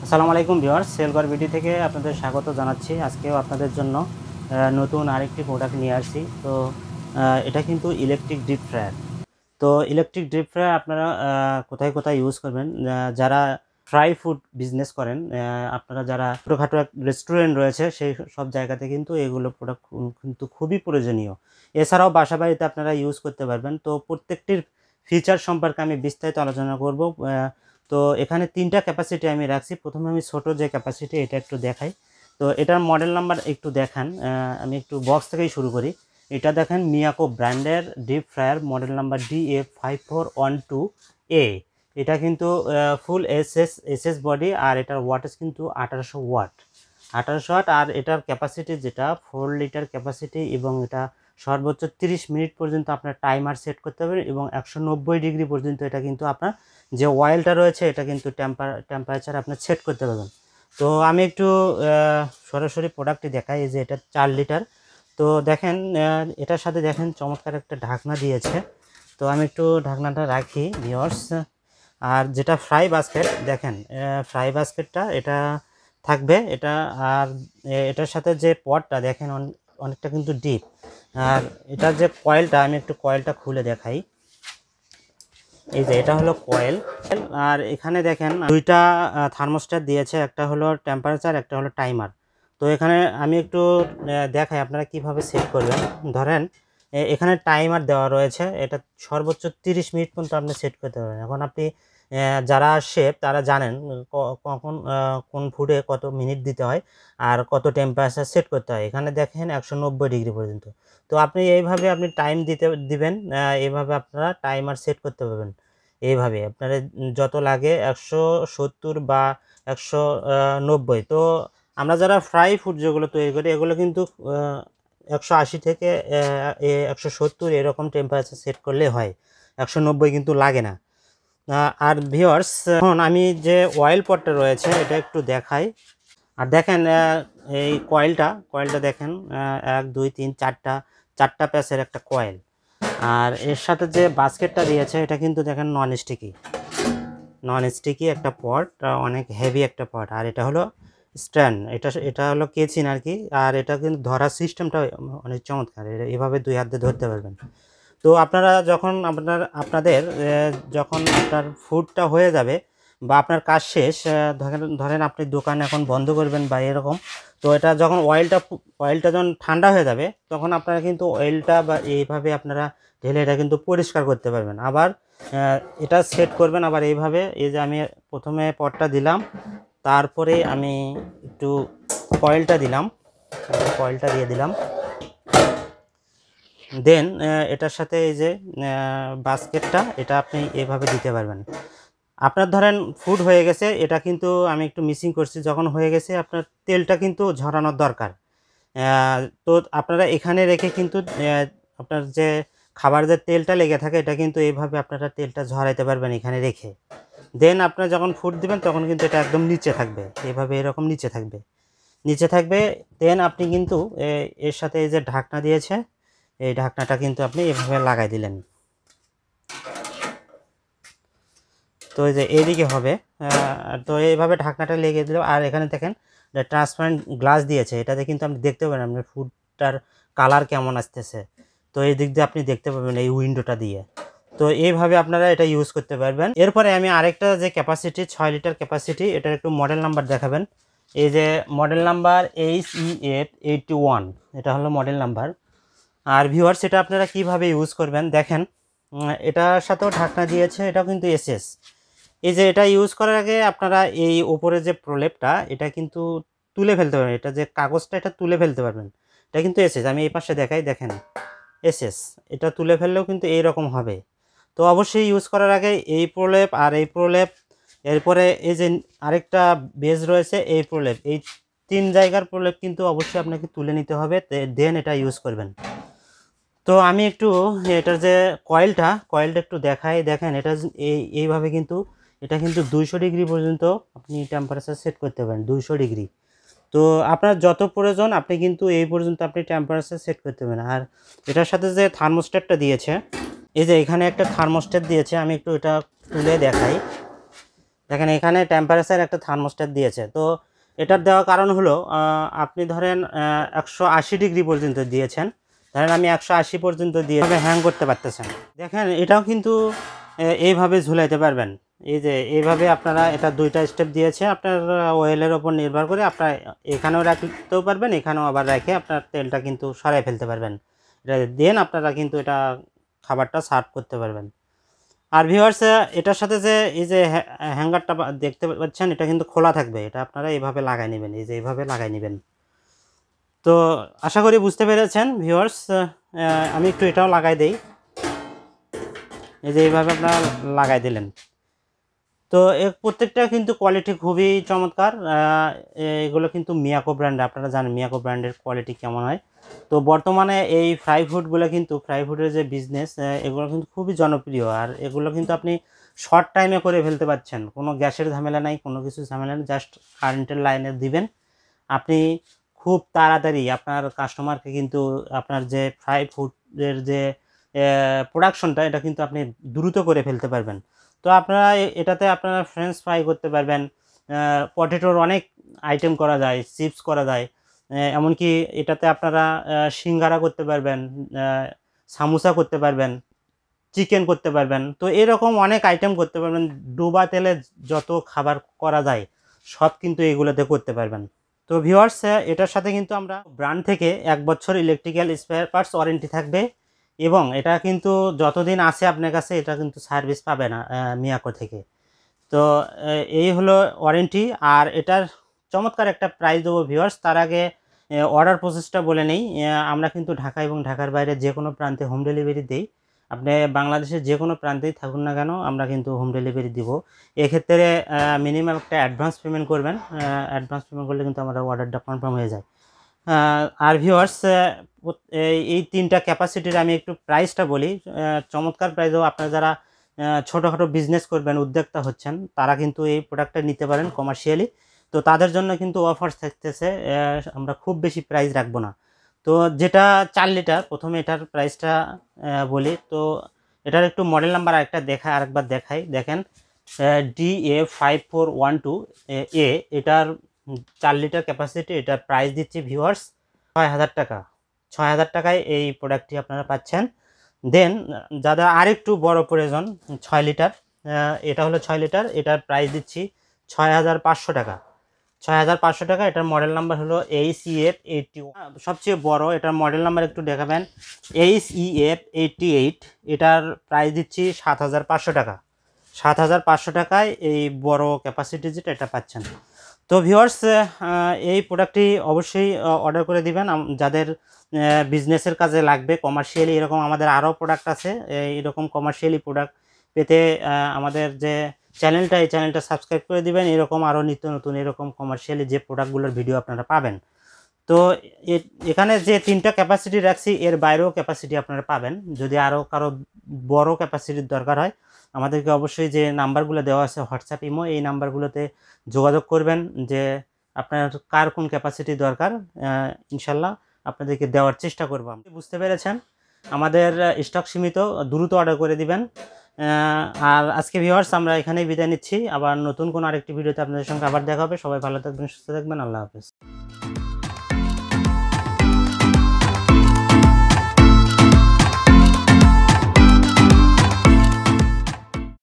আসসালামু আলাইকুম viewers, সেলঘর BD থেকে আপনাদের স্বাগত জানাচ্ছি। আজকেও আপনাদের জন্য নতুন আরেকটি প্রোডাক্ট নিয়ে আসছি। তো এটা কিন্তু ইলেকট্রিক ডিপ ফ্রায়ার। তো ইলেকট্রিক ডিপ ফ্রায়ার আপনারা কোথায় কোথায় ইউজ করবেন? যারা ফ্রাই ফুড বিজনেস করেন, আপনারা যারা ছোটোখাটো রেস্টুরেন্ট রয়েছে সেই সব জায়গাতে কিন্তু এগুলো প্রোডাক্ট কিন্তু খুবই প্রয়োজনীয়। এছাড়াও বাসা বাড়িতে আপনারা ইউজ করতে পারবেন। তো প্রত্যেকটির ফিচার সম্পর্কে আমি বিস্তারিত আলোচনা করব। তো এখানে 3টা ক্যাপাসিটি আমি রাখছি। প্রথমে আমি ছোট যে ক্যাপাসিটি এটা একটু দেখাই। তো এটার মডেল নাম্বার একটু দেখান। আমি একটু বক্স থেকেই শুরু করি। এটা দেখেন মিয়াকো ব্র্যান্ডের deep fryer, model number DF5412A। এটা কিন্তু ফুল এসএস বডি, আর এটার ওয়াটেজ কিন্তু 1800 ওয়াট। 1800 ওয়াট, আর এটার ক্যাপাসিটি যেটা 4 লিটার ক্যাপাসিটি, এবং এটা সর্বোচ্চ 30 মিনিট পর্যন্ত আপনার টাইমার সেট করতে পারবেন, এবং 190 ডিগ্রি পর্যন্ত এটা কিন্তু আপনার যে অয়েলটা রয়েছে এটা কিন্তু টেম্পারেচার আপনার সেট করতে পারবেন। তো আমি একটু সরাসরি প্রোডাক্টটি দেখাই। এই যে এটা 4 লিটার। তো দেখেন এটার সাথে দেখেন চমৎকার একটা ঢাকনা দিয়েছে। তো আমি একটু ঢাকনাটা রাখি ভিউয়ার্স। আর যেটা ফ্রাই বাস্কেট দেখেন, ফ্রাই বাস্কেটটা এটা থাকবে এটা। আর এটার সাথে যে পটটা দেখেন অনেকটা কিন্তু ডিপ। আর এটার যে কয়েলটা, আমি একটু কয়েলটা খুলে দেখাই। এই যে এটা হলো কয়েল। আর এখানে দেখেন 2টা থার্মোস্ট্যাট দিয়েছে, একটা হলো টেম্পারেচার, একটা হলো টাইমার। তো এখানে আমি একটু দেখাই আপনারা কিভাবে সেট করবেন। ধরেন এখানে টাইমার দেওয়া রয়েছে, এটা সর্বোচ্চ 30 মিনিট পর্যন্ত আপনি সেট করতে পারবেন। এখন আপনি যারা শেফ তারা জানেন কখন কোন ফুডে কত মিনিট দিতে হয় আর কত টেম্পারেচার সেট করতে হয়। এখানে দেখেন 190 ডিগ্রি পর্যন্ত। তো আপনি এইভাবে আপনি টাইম দিবেন, এইভাবে আপনারা টাইমার সেট করতে পারবেন। এইভাবে আপনারা যত লাগে 170 বা 190। তো আমরা যারা ফ্রাই ফুড যেগুলো তৈরি করি এগুলো কিন্তু 180 থেকে 170 এরকম টেম্পারেচার সেট করলে হয়, 190 কিন্তু লাগে না। আর ভিউয়ার্স, এখন আমি যে অয়েল পটটা রয়েছে এটা একটু দেখাই। আর দেখেন এই কয়েলটা দেখেন 1 2 3 4টা প্যাচের একটা কয়েল। আর এর সাথে যে বাস্কেটটা দিয়েছে এটা কিন্তু দেখেন নন স্টিকি একটা পট, অনেক হেভি একটা পট। আর এটা হলো স্ট্যান্ড, এটা হলো কেচিন আর কি। আর এটা কিন্তু ধরার সিস্টেমটা অনেক চমৎকার, এভাবে 2 হাত দিয়ে ধরতে পারবেন। তো আপনারা যখন আপনাদের যখন আপনার ফুডটা হয়ে যাবে বা আপনার কাজ শেষ, ধরেন আপনি দোকান এখন বন্ধ করবেন বা এরকম, তো এটা যখন অয়েলটা যখন ঠান্ডা হয়ে যাবে তখন আপনারা কিন্তু অয়েলটা বা এইভাবে আপনারা ঢেলে এটা কিন্তু পরিষ্কার করতে পারবেন। আবার এটা সেট করবেন আবার এইভাবে। এই যে আমি প্রথমে পটটা দিলাম, তারপরে আমি একটু কয়েলটা দিয়ে দিলাম। দেন এটার সাথে এই যে বাস্কেটটা এটা আপনি এভাবে দিতে পারবেন। আপনার ধরেন ফুড হয়ে গেছে, এটা কিন্তু আমি একটু মিসিং করছি। যখন হয়ে গেছে আপনার তেলটা কিন্তু ঝরানোর দরকার। তো আপনারা এখানে রেখে কিন্তু আপনার যে খাবার যে তেলটা লেগে থাকে এটা কিন্তু এইভাবে আপনারা তেলটা ঝরাইতে পারবেন এখানে রেখে। দেন আপনারা যখন ফুড দিবেন তখন কিন্তু এটা একদম নিচে থাকবে, এইভাবে এরকম নিচে থাকবে। দেন আপনি কিন্তু এর সাথে এই যে ঢাকনা দিয়েছে, এই ঢাকনাটা কিন্তু আপনি এভাবে লাগাই দিলেন। তো এই যে এইদিকে হবে, তো এইভাবে ঢাকনাটা লেগে দিল। আর এখানে দেখেন ট্রান্সপারেন্ট গ্লাস দিয়েছে, এটাতে কিন্তু আপনি দেখতে পাবেন আপনার ফুডটার কালার কেমন আসতেছে। তো এই দিক দিয়ে আপনি দেখতে পাবেন এই উইন্ডোটা দিয়ে। তো এইভাবে আপনারা এটা ইউজ করতে পারবেন। এরপরে আমি আরেকটা যে ক্যাপাসিটি 6 লিটার ক্যাপাসিটি, এটার একটু মডেল নাম্বার দেখাবেন। এই যে মডেল নাম্বার HE881, এটা হলো মডেল নাম্বার। আর ভিউয়ার্স, এটা আপনারা কিভাবে ইউজ করবেন দেখেন। এটার সাথেও ঢাকনা দিয়েছে, এটাও কিন্তু এসএস। এই যে এটা ইউজ করার আগে আপনারা এই উপরে যে প্রলেপটা এটা কিন্তু তুলে ফেলতে পারবেন, এটা যে কাগজটা এটা তুলে ফেলতে পারবেন। এটা কিন্তু এসএস, আমি এই পাশে দেখাই, দেখেন এসএস। এটা তুলে ফেললেও কিন্তু এইরকম হবে। তো অবশ্যই ইউজ করার আগে এই প্রলেপ আর এই প্রলেপ, এরপরে এই যে আরেকটা বেজ রয়েছে এই প্রলেপ, এই 3 জায়গার প্রলেপ কিন্তু অবশ্যই আপনাকে তুলে নিতে হবে, দেন এটা ইউজ করবেন। তো আমি একটু এটার যে কয়েলটা একটু দেখাই। দেখেন এটা এইভাবে কিন্তু এটা কিন্তু 200 ডিগ্রি পর্যন্ত আপনি টেম্পারেচার সেট করতে পারেন, 200 ডিগ্রি। তো আপনার যত প্রয়োজন আপনি কিন্তু এই পর্যন্ত আপনি টেম্পারেচার সেট করতে পারেন। আর এটার সাথে যে থার্মোস্ট্যাটটা দিয়েছে, এই যে এখানে একটা থার্মোস্ট্যাট দিয়েছে, আমি একটু এটা তুলে দেখাই। দেখেন এখানে টেম্পারেচার একটা থার্মোস্ট্যাট দিয়েছে। তো এটার দেওয়ার কারণ হলো আপনি ধরেন 180 ডিগ্রি পর্যন্ত দিয়েছেন, ধরেন আমি 180 পর্যন্ত দিয়ে হ্যাং করতে পারতেছেন। দেখেন এটাও কিন্তু এইভাবে ঝুলাইতে পারবেন। এই যে এইভাবে আপনারা এটা দুইটা স্টেপ দিয়েছে, আপনার ওয়েলের ওপর নির্ভর করে আপনার এখানেও রাখতেও পারবেন, এখানেও আবার রেখে আপনার তেলটা কিন্তু সরাই ফেলতে পারবেন। এটা দেন আপনারা কিন্তু এটা খাবারটা সার্ভ করতে পারবেন। আর ভিউয়ার্স এটার সাথে যে এই যে হ্যাঙ্গারটা দেখতে পাচ্ছেন এটা কিন্তু খোলা থাকবে, এটা আপনারা এইভাবে লাগাই নেবেন, এই যে এইভাবে লাগাই নেবেন। তো আশা করি বুঝতে পেরেছেন ভিউয়ার্স। আমি একটু এটাও লাগাই দেই, এই যে এইভাবে আপনারা লাগাই দিলেন। তো এর প্রত্যেকটা কিন্তু কোয়ালিটি খুবই চমৎকার। এগুলো কিন্তু মিয়াকো ব্র্যান্ড, আপনারা জানেন মিয়াকো ব্র্যান্ডের কোয়ালিটি কেমন হয়। তো বর্তমানে এই ফ্রাই ফুডগুলো কিন্তু ফ্রাই ফুডের যে বিজনেস, এগুলো কিন্তু খুবই জনপ্রিয়। আর এগুলো কিন্তু আপনি শর্ট টাইমে করে ফেলতে পারছেন, কোনো গ্যাসের ঝামেলা নাই, কোনো কিছু ঝামেলা নেই, জাস্ট কারেন্টের লাইনে দিবেন আপনি, খুব তাড়াতাড়ি আপনার কাস্টমারকে কিন্তু আপনার যে ফ্রাই ফুডের যে প্রোডাকশনটা এটা কিন্তু আপনি দ্রুত করে ফেলতে পারবেন। তো আপনারা এটাতে আপনারা ফ্রেঞ্চ ফ্রাই করতে পারবেন, পটেটোর অনেক আইটেম করা যায়, চিপস করা যায়, এমনকি এটাতে আপনারা সিঙ্গারা করতে পারবেন, সামোসা করতে পারবেন, চিকেন করতে পারবেন। তো এরকম অনেক আইটেম করতে পারবেন, ডোবা তেলে যত খাবার করা যায় সব কিন্তু এগুলোতে করতে পারবেন। তো ভিউয়ার্স এটার সাথে কিন্তু আমরা ব্র্যান্ড থেকে 1 বছর ইলেকট্রিক্যাল স্পেয়ার পার্টস ওয়ারেন্টি থাকবে, এবং এটা কিন্তু যতদিন আছে আপনার কাছে এটা কিন্তু সার্ভিস পাবে না মিয়াকো থেকে। তো এই হলো ওয়ারেন্টি। আর এটার চমৎকার একটা প্রাইস দেবো ভিউয়ার্স। তার আগে অর্ডার প্রসেসটা বলে নেই। আমরা কিন্তু ঢাকা এবং ঢাকার বাইরে যে কোনো প্রান্তে হোম ডেলিভারি দিই। আপনি বাংলাদেশের যে কোনো প্রান্তেই থাকুন না কেন আমরা কিন্তু হোম ডেলিভারি দিব। এক্ষেত্রে মিনিমাম একটা অ্যাডভান্স পেমেন্ট করবেন, অ্যাডভান্স পেমেন্ট করলে কিন্তু আমার অর্ডারটা কনফার্ম হয়ে যায়। আর ভিউয়ার্স এই 3টা ক্যাপাসিটির আমি একটু প্রাইসটা বলি। চমৎকার প্রাইসও আপনারা যারা ছোটোখাটো বিজনেস করবেন, উদ্যোক্তা হচ্ছেন, তারা কিন্তু এই প্রোডাক্টটা নিতে পারেন কমার্শিয়ালি। তো তাদের জন্য কিন্তু অফার থাকতেছে, আমরা খুব বেশি প্রাইস রাখবো না। তো যেটা 4 লিটার, প্রথমে এটার প্রাইসটা বলি। তো এটার একটু মডেল নাম্বার আরেকবার দেখাই। দেখেন DA5412 এ, এটার 4 লিটার ক্যাপাসিটি, এটার প্রাইস দিচ্ছি ভিউয়ার্স 6,000 টাকা। 6,000 টাকায় এই প্রোডাক্টটি আপনারা পাচ্ছেন। দেন যাদের আরেকটু বড় প্রয়োজন 6 লিটার, এটা হলো 6 লিটার, এটার প্রাইস দিচ্ছি 6,500 টাকা। 6,500 টাকা। এটার মডেল নাম্বার হলো HEF81। সবচেয়ে বড় এটার মডেল নাম্বার একটু দেখাবেন, HEF88। এটার প্রাইস দিচ্ছি 7,500 টাকা। 7,500 টাকায় এই বড় ক্যাপাসিটি যেটা এটা পাচ্ছেন। তো ভিউয়ার্স এই প্রোডাক্টটি অবশ্যই অর্ডার করে দিবেন যাদের বিজনেসের কাজে লাগবে কমার্শিয়ালি। এরকম আমাদের আরও প্রোডাক্ট আছে, এরকম কমার্শিয়ালি প্রোডাক্ট পেতে আমাদের যে চ্যানেলটা, এই চ্যানেলটা সাবস্ক্রাইব করে দিবেন। এরকম আরও নিত্য নতুন এরকম কমার্শিয়ালি যে প্রোডাক্টগুলোর ভিডিও আপনারা পাবেন। তো এখানে যে 3টা ক্যাপাসিটি রাখছি, এর বাইরেও ক্যাপাসিটি আপনারা পাবেন। যদি আরও কারো বড় ক্যাপাসিটির দরকার হয় আমাদেরকে অবশ্যই যে নাম্বারগুলো দেওয়া আছে হোয়াটসঅ্যাপ, ইমো, এই নাম্বারগুলোতে যোগাযোগ করবেন যে আপনার কার কোন ক্যাপাসিটি দরকার। ইনশাল্লাহ আপনাদেরকে দেওয়ার চেষ্টা করব। আপনি বুঝতে পেরেছেন, আমাদের স্টক সীমিত, দ্রুত অর্ডার করে দিবেন। আর আজকে ভিউয়ার্স আমরা এখানেই বিদায় নিচ্ছি। আবার নতুন কোনো আরেকটি ভিডিওতে আপনাদের সঙ্গে আবার দেখা হবে। সবাই ভালো থাকবেন, সুস্থ থাকবেন। আল্লাহ হাফেজ।